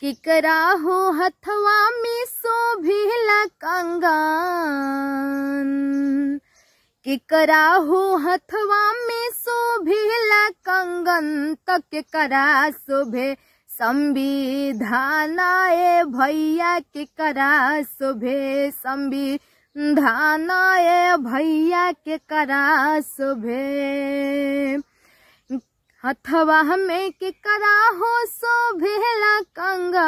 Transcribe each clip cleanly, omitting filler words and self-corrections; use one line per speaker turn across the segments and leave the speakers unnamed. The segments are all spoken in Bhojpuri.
केकरा हो हथवा में शोभिला कंगन, केकरा हो हथवा में शोभिला कंगन, त केकरा शोभे संविधान ए भैया, केकरा शोभे संविधान ए भैया, केकरा शोभे हथवा में केकरा हो शोभिला कंगन,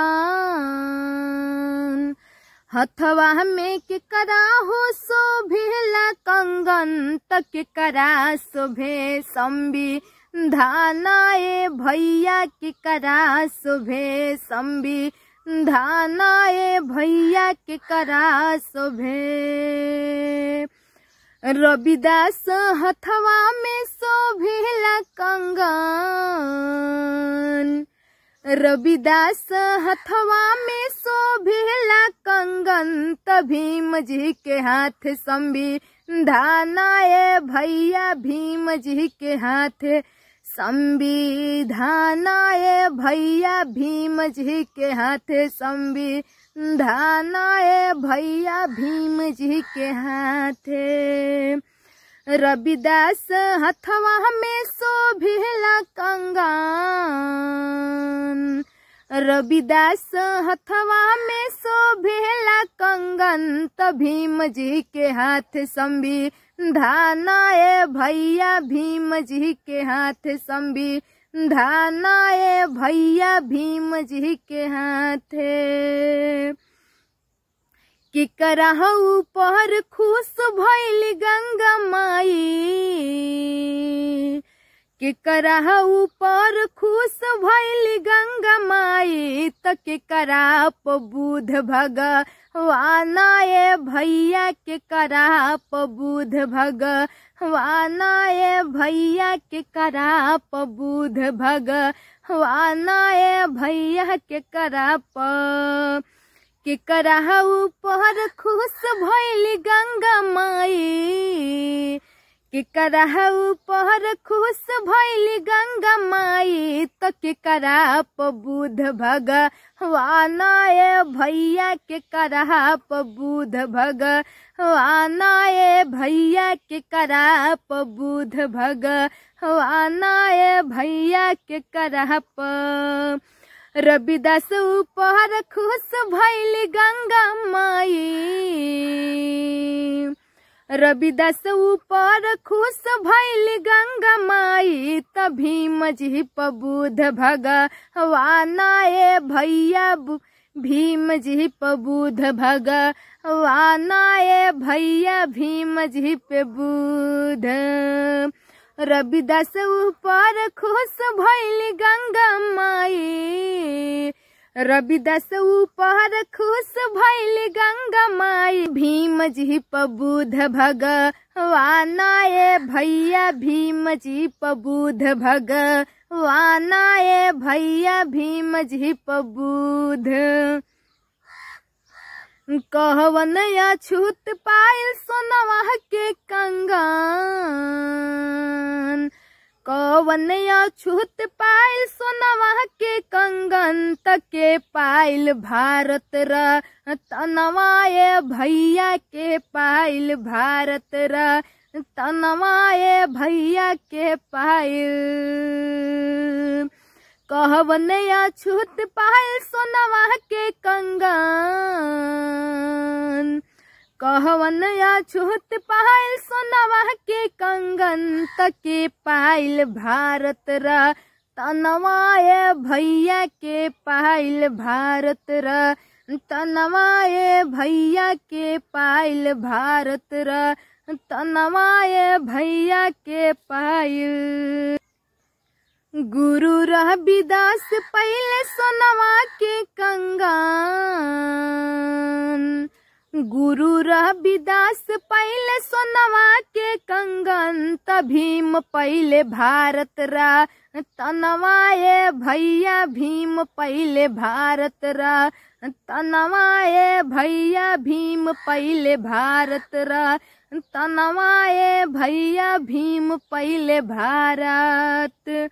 हथवा में केकरा हो शोभिला कंगन, त केकरा शोभे संविधान ए भैया, केकरा शोभे संविधान ए भैया, केकरा शोभे रविदास हथवा में शोभिला कंगन, रविदास हथवा में शोभिला कंगन, त भीम जी के हाथ संविधान ए भैया, भीम जी के हाथ संविधान ए भैया, भीम जी के हाथ संविधान ए भैया, भीम जी के हाथ रविदास हथवा में शोभिला कंगन, रविदास हथवा में शोभिला कंगन, त भीम जी के हाथ संविधान ए भैया, भीम जी के हाथ संविधान ए भैया, भीम जी के हाथ केकरा ऊपर खुश भइल गंगा माई, केकरा ऊपर खुश भइल गंगा माई, त केकरा प बुध भगवान ए भैया, केकरा प बुध भगवान ए भैया, केकरा प बुध भगवान ए भैया, केकरा प केकरा ऊपर खुश भइल गंगा माई, केकरा ऊपर खुश भइल गंगा माई, त केकरा प बुध भगवान ए भैया, केकरा प बुध भगवान ए भैया, केकरा प बुध भगवान ए भैया, केकरा प रविदास ऊपर खुश भइल गंगा माई, रविदास ऊपर खुश भइल गंगा माई, त भीम जी प बुध भगवान ए भैया, भीम जी प बुध भगवान ए भैया, भीम जी पे बुध रविदास ऊपर खुश भइल गंगा माई, रविदास ऊपर खुश भइल गंगा माई, भीम जी प बुध भगवान ए भैया, भीम जी प बुध भगवान ए भैया, भीम जी प बुध कहवन अछूत पायल सोनवा के कंगन, कवन अछूत पायल सोनवा के कंगन, त के पायल भारत रतनवा ए भैया, के पायल भारत रतनवा ए भैया, के पायल कहवन अछूत पायल सोनवा के कंगन, कहवन अछूत पायल सोनवा के कंगन, त के पायल भारत रतनवा ए भैया, के पायल भारत रतनवा ए भैया, के पायल भारत रतनवा ए भैया, के पायल गुरु रविदास पहले सोनवा के कंगन, गुरु रविदास पहले सोनवा के कंगन, त भीम पहले भारत रतनवा ए भैया, भीम पहले भारत रतनवा ए भैया, भीम पहले भारत रतनवा ए भैया, भीम पहले भारत।